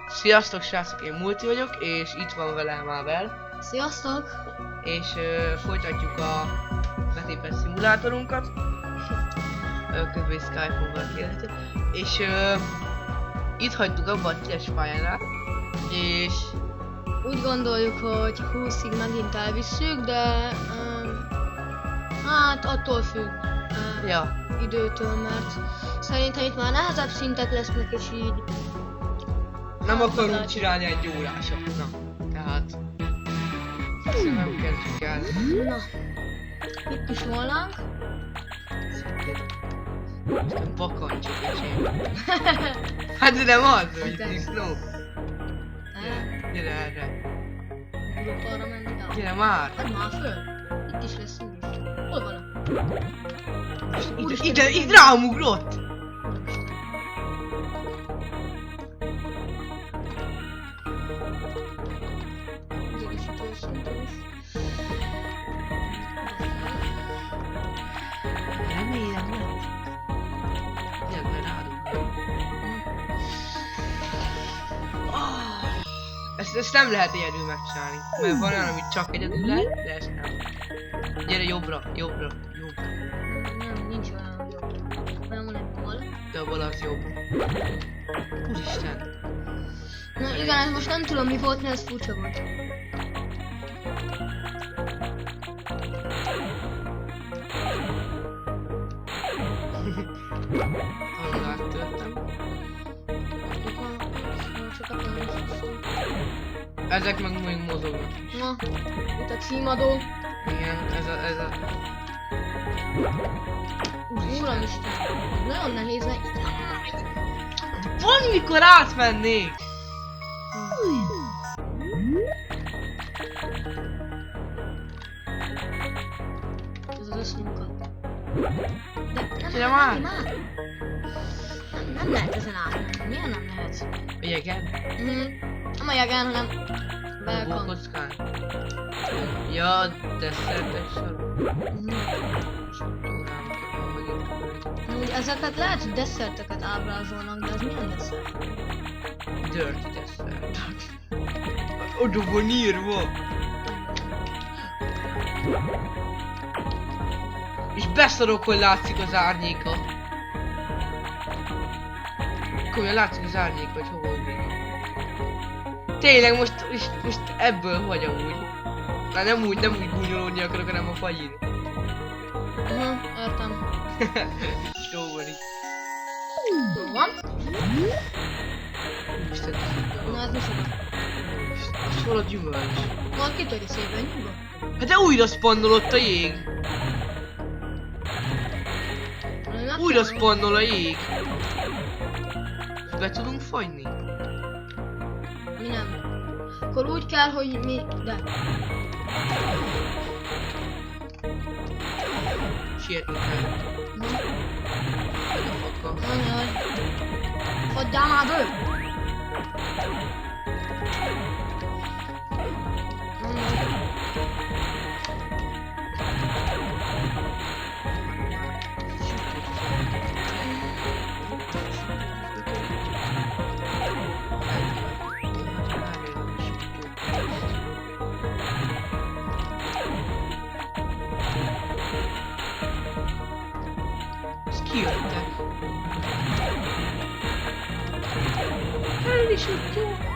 Sziasztok srácok, én Multi vagyok, és itt van velem Mábel. Sziasztok! És folytatjuk a vetépes szimulátorunkat. Kb. Skype-on kérhető. És itt hagytuk abba a 10-es pályánál, és úgy gondoljuk, hogy 20-ig megint elvisszük, de hát attól függ időtől, mert szerintem itt már nehezebb szintek lesznek, és így nem akarunk csinálni egy órásat. Na, tehát nem kezdjük el. Na, itt is volnánk. Most vakancsok esély. Hát de nem az, hogy disznó. Gyere erre. Tudok arra menni, de... Gyere már. Hát már föl. Itt is lesz úgyis. Hol van? Itt rám ugrott. Remélem nem. Gyere, mert rádugom. Ezt nem lehet egyedül megcsinálni, mert van olyan, amit csak egyedül lehet, de ezt nem. Gyere jobbra, jobbra, jobbra. Nem, nincs olyan jobb. Olyan van egy bal. De a bal az jobb. Úristen. Na igen, ez most nem tudom mi volt, mert ez furcsa volt. Ahol áttörtem. Ezek meg még mozognak is. Na, itt a címadó. Igen, ez a... Úramisten, nagyon nehéz neki. Van mikor átmennék! Ez az összmunka. Gyere már! Nem lehet ezen átmenni. Miért nem lehet? Igen? Nem a jegán, hanem A belkon. kockán. Ja, desszertes sor. Úgy ezeket lehet, hogy desszerteket ábrázolnak, de az milyen desszert? Dirty dessert. Oda van írva! És beszarok, hogy látszik az árnyéka. Komolyan látszik az árnyéka, hogy hova ugrik. Tényleg most ebből vagy amúgy. Már nem úgy gúnyolódni akarok, hanem a fagyin. Értem. Jó van itt. Jó van. Isten, Na ez micsoda? ez hol a gyümölcs? Majd kitörj szépen, nyugodj. Hát de újra spannolott a jég. Újra spannol a jég. Be tudunk fagyni? Mi nem. Akkor úgy kell, hogy mi... de. Sietni kell. Jaj. Fagyjál már bő! Ezt kijöttek. El is jöttek.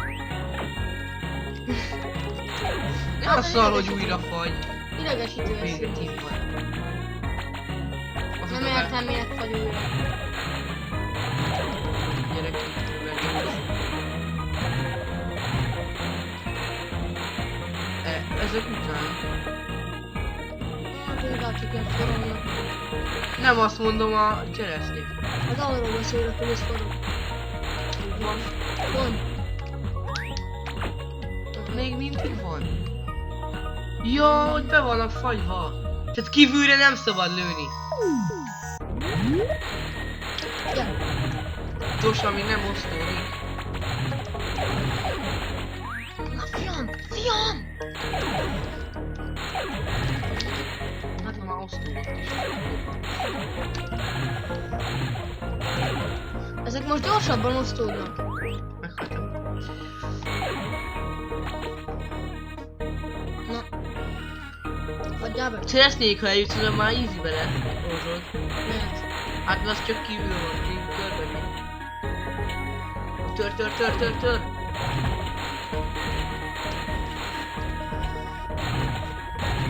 Ne a szar, hogy újra fagy. Idegesítő ez. Még egy team van. Nem értem, miért fagy újra. Gyere ki, ezek után. Hát úgy látszik, hogy forognak. Nem azt mondom a cseresznyét. Az arról beszélek, hogy ez forog. Van. Még mindig van. Ja, hogy be vannak fagyva. Tehát kívülre nem szabad lőni. Gyere. Tos, ami nem osztódik. Na fiam! Fiam! Hát van már osztódott is. Ezek most gyorsabban osztódnak. Meghaltam. Adjál be. Szeretnék, ha eljutsz, oda már easy-be lehozod. Miért? Hát az csak kívül van, kívül körbe megy. Tör.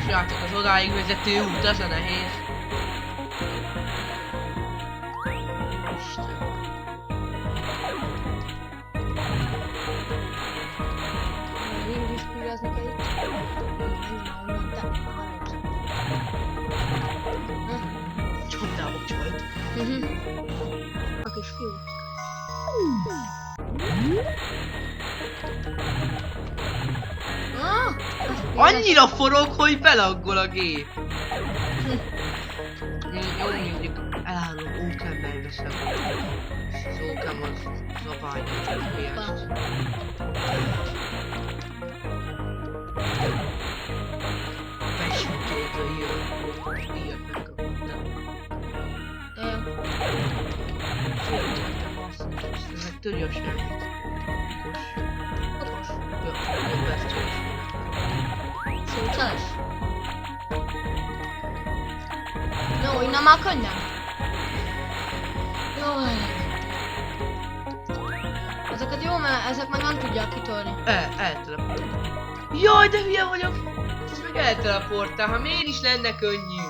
Srácok, az odáig vezető út, az a nehéz. Isten. Én is pirázni kell itt. Menj már onnan, te. Csapdába csalt. A kis fiú. Annyira forog, hogy belaggol a gép. Jó, mondjuk elállom, Ókemben veszem. Az Ókem az zabálja, csak hülyest. Besütőt a írt megkapottam. Ezek tudja semmit. Okos. Jobb ezt csak. Szócás? No, innen már könnyen. Jaj. Ezeket jó, mert ezek meg nem tudják kitörni. Elteleportál. Jaj, de hülye vagyok! Ez meg elteleportál, ha miért is lenne könnyű?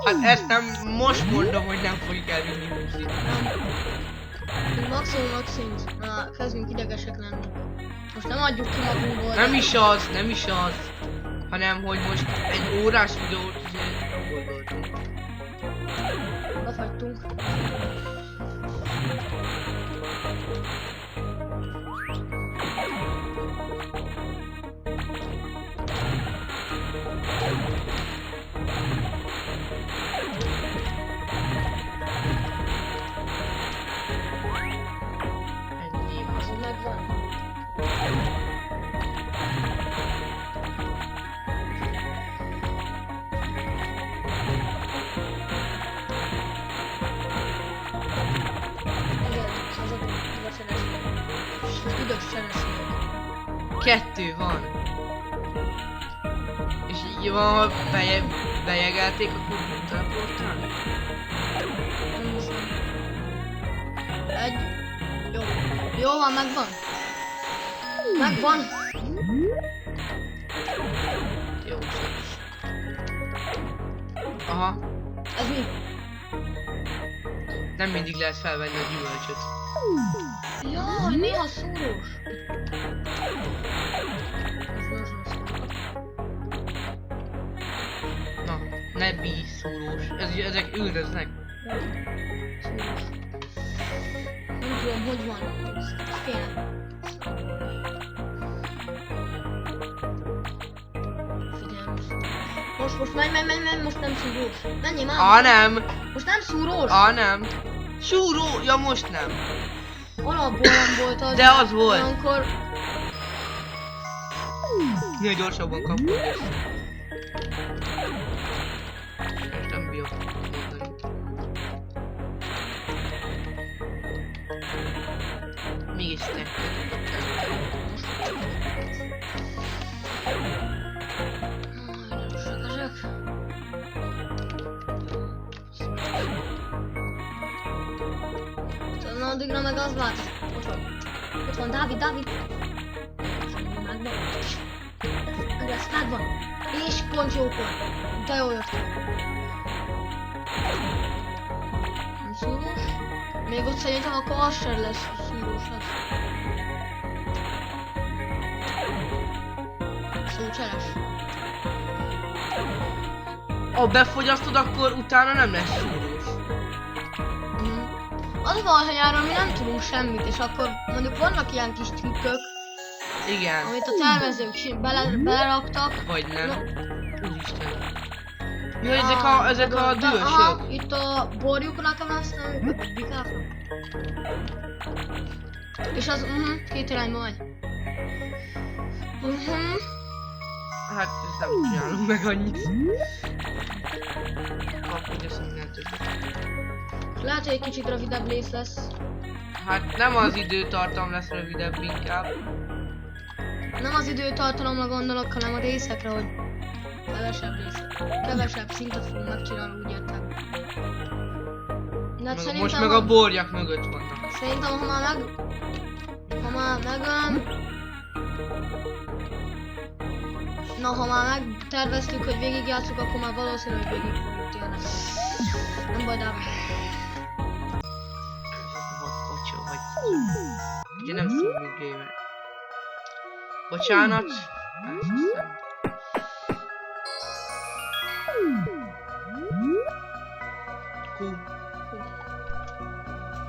Hát ezt nem, most mondom, hogy nem fogjuk elvinni húzni. Maximum. Na, kezdünk idegesek lenni. Most nem adjuk ki magunkból. Nem is az. Hanem, hogy most egy órás videót azért gondoltunk. Befagytunk. Ennyi. Az megvan. Igen, azok üdös szerességek. 2 van. És így van, ha bejegelték, akkor nem teleportálni? Nem hiszem. Egy. Jó. Jó van, megvan. Megvan. Jó, sajnos. Aha, Ez mi? nem mindig lehet felvenni a gyümölcsöt. Jaj, néha szúrós. Na, ne bíj szúrós. Ezek üldöznek. Szúrós. Nem tudom, hogy van. Ez kéne. Figyelj most. Most menj, most nem szúrós. Menjél már. Nem. Most nem szúrós. Nem. Súró, ja most nem. Alapból nem volt az. De az volt. Olyankor... Minél gyorsabban kapod ezt. És nem bírok mondani. Mégis nektek tudok Na, addigra meg az vált. Ott van Dávid. Megvan. Meg lesz, megvan. És pont jókor. De jól jött. Nem szúrós? Még ott szerintem akkor az sem lesz szúrós az. Szócseles. Ha befogyasztod, akkor utána nem lesz súrós. Az van, hogy erről mi nem tudunk semmit, és akkor mondjuk vannak ilyen kis trükkök, Igen. amit a tervezők beleraktak. Vagy nem. No. Úristen. Ja, ezek a dühösök. Aha, itt a borjuk nekem ezt nem bikáfnak. És az, két irányba megy. Hát ezt nem csinálunk meg annyit. Kapod ezt minden többet. Lehet, hogy egy kicsit rövidebb rész lesz. Hát nem az időtartam lesz rövidebb inkább. Nem az időtartalomra gondolok, hanem a részekre, hogy kevesebb szintet fogunk megcsinálni, úgy értem. De hát Most meg a borjak mögött vannak. Szerintem, ha már megterveztük, hogy végigjátszuk, akkor már valószínű, hogy végig fogjuk tényleg. Nem baj, Dávid. Kocsa vagy. Ugye nem fogjuk gamer. Bocsánat. Hú.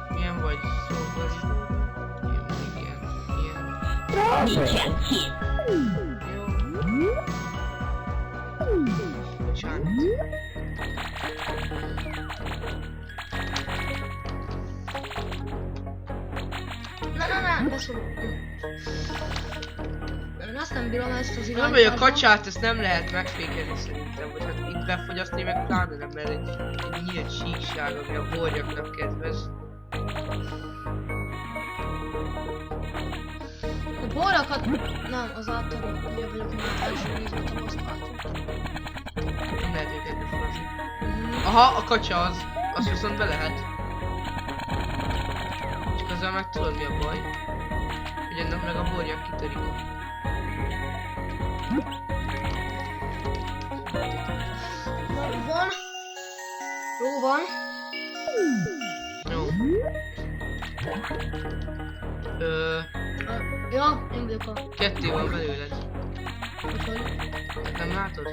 Milyen vagy? Szóval. Ilyen. Jó. Bocsánat. Na, beszólok. Én azt nem bírom ezt az irányt. Nem, hogy a kacsát ezt nem lehet megfékezni szerintem, vagy hát itt befogyasztani meg pláne nem, mert egy nyílt síkság, ami a borjaknak kedvez. A borrakat... Nem, az által ugye vagyok már első nézve tapasztalatot. Nem lehet őket befogyasztani. Aha, a kacsa az. Azt viszont be lehet. Csak azzal meg tudod mi a baj. Hogy ennek meg a borjak kitörik. Van. Jó van. Jó. Ja, én vagyok a... Kettő van belőled. Úgyhogy... Nem látod?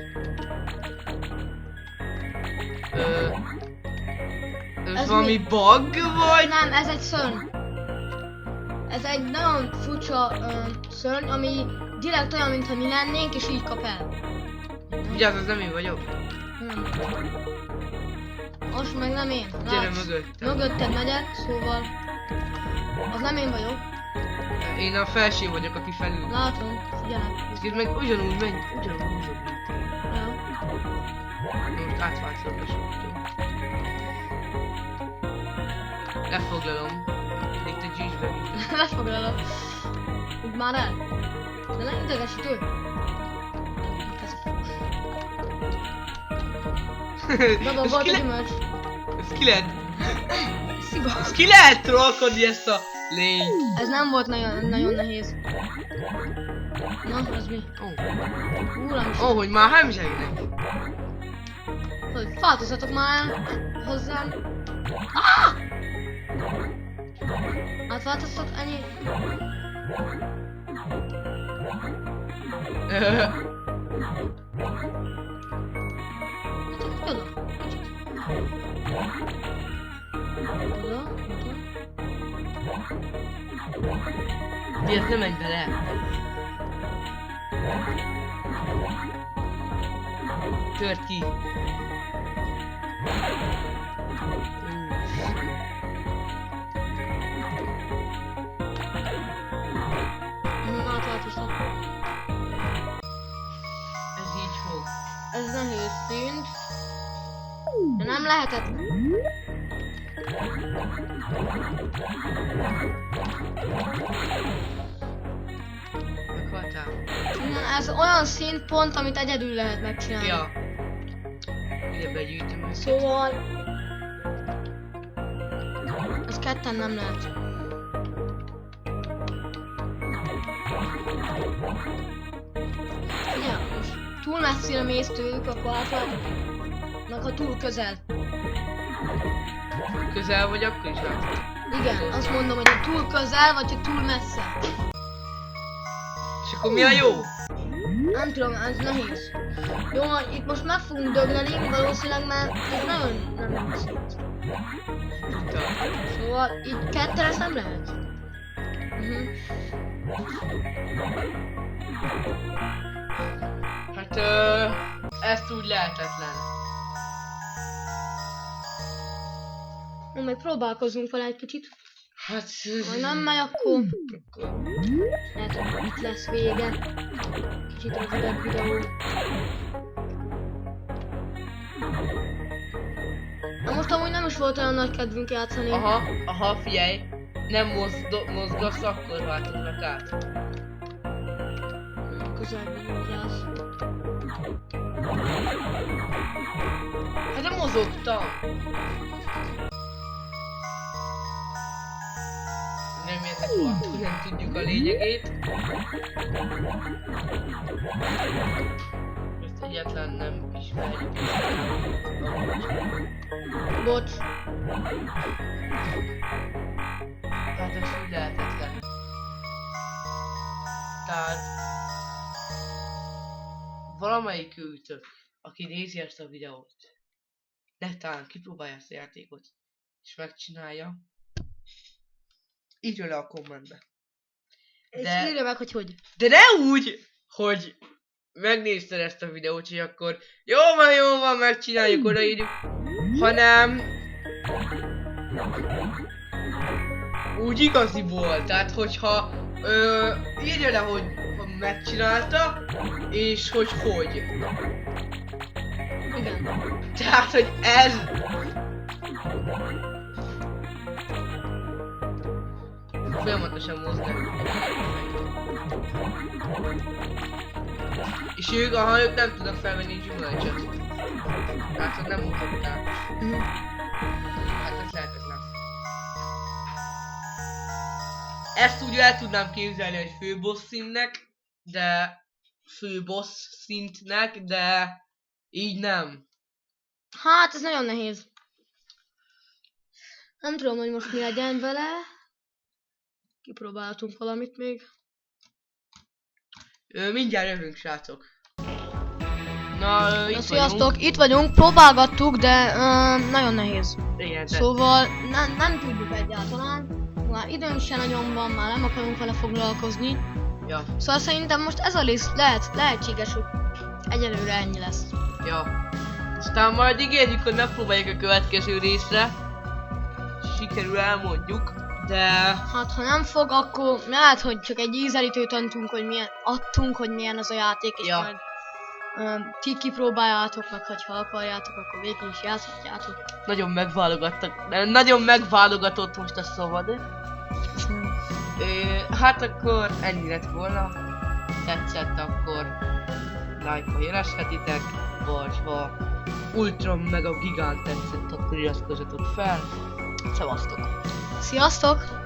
Ez Ez valami mi? bug vagy? Nem, ez egy szörny. Ez egy nagyon furcsa szörny, ami direkt olyan, mintha mi lennénk, és így kap el. Vigyázz, az nem én vagyok. Nem. Most meg nem én. Gyere Látsz? mögöttem. Mögötted megyek, szóval... Az nem én vagyok. Én a felső vagyok, aki felül. Látom, figyelek. Ez meg ugyanúgy megy, ugyanúgy mozog, mint én. Ja. Most átváltozok a soktól. Lefoglalom. Itt a gyűjtsbe mindent. Lefoglalom. Úgy már el. De ne idegesítő. Baba, volt a gyümölcs. Ez ki lehet? Sziba. Ez ki lehet trollkodni ezt a lényt? Ez nem volt nagyon nehéz. Na, az mi? Uram is. Ó, hogy már hemzsegnek. Hogy változzatok már hozzám. Ah! Átváltoztok ennyi? Oda. Oda. Miért nem menj bele? Tört ki. Átváltoztat. Ez így fog. Ez nehéz szint. De nem lehetett. Meghaltál? Ez olyan szintpont, amit egyedül lehet megcsinálni. Ja. Ide begyűjtöm őket. Szóval... Ez ketten nem lehet. Figyelj, most túl messzire mész tőlük, akkor átváltok. Ha túl közel. Közel vagy, akkor is látod. Igen, azt mondom, hogy ha túl közel, vagy ha túl messze. És akkor mi a jó? Nem tudom, ez nehéz. Jó, itt most meg fogunk dögleni, valószínűleg már ez nagyon nem szint. Szóval így ketten ezt nem lehet. Hát ezt úgy lehetetlen. Még próbálkozunk vele egy kicsit. Hát... Ha nem megy, akkor... Lehet, hogy itt lesz vége. Kicsit rövidebb videó. Na most amúgy nem is volt olyan nagy kedvünk játszani. Aha, figyelj. Nem mozgasz, akkor váltod meg át. Közelben vigyázz. Hát nem mozogtam. Nem értek attól, nem tudjuk a lényegét. Ezt egyetlen nem ismerjük. Bocs. Tehát ez úgy lehetetlen. Tehát valamelyik őtök, aki nézi ezt a videót, de talán kipróbálja ezt a játékot, és megcsinálja, írja le a kommentbe. És De- írja meg, hogy. De ne úgy, hogy megnézted ezt a videót, és akkor jó van, megcsináljuk, odaírjuk, hanem úgy igaziból, tehát hogyha írja le, hogy megcsinálta, és hogy. Igen. Tehát, hogy ez... Folyamatosan mozgnak. És ők, ők nem tudnak felvenni gyümölcsöt. Tehát, hogy nem mutatták. Hát ez lehetetlen. Ezt úgy el tudnám képzelni, hogy főbossz szintnek, de így nem. Hát ez nagyon nehéz. Nem tudom, hogy most mi legyen vele. Kipróbálhatunk valamit még. Mindjárt jövünk, srácok. Na, itt Sziasztok, vagyunk. itt vagyunk, próbálgattuk, de nagyon nehéz. Igen, Szóval nem tudjuk egyáltalán. Már időnk se nagyon van, már nem akarunk vele foglalkozni. Ja, Szóval szerintem most ez a liszt lehetséges, hogy egyelőre ennyi lesz. ja. Aztán majd ígérjük, hogy megpróbáljuk a következő részre. Sikerül elmondjuk, de... Hát ha nem fog, akkor lehet, hogy csak egy ízelítőt adtunk, hogy milyen az a játék, és Ja. majd ti kipróbáljátok meg, ha akarjátok, akkor végig is játszhatjátok. Nagyon megválogatott most a szabad. Hát akkor ennyi lett volna. Tetszett, akkor like-ba jelezhetitek, vagy ha Ultron meg a Gigant tetszett, akkor iratkozzatok fel. Szevasztok! Sziasztok!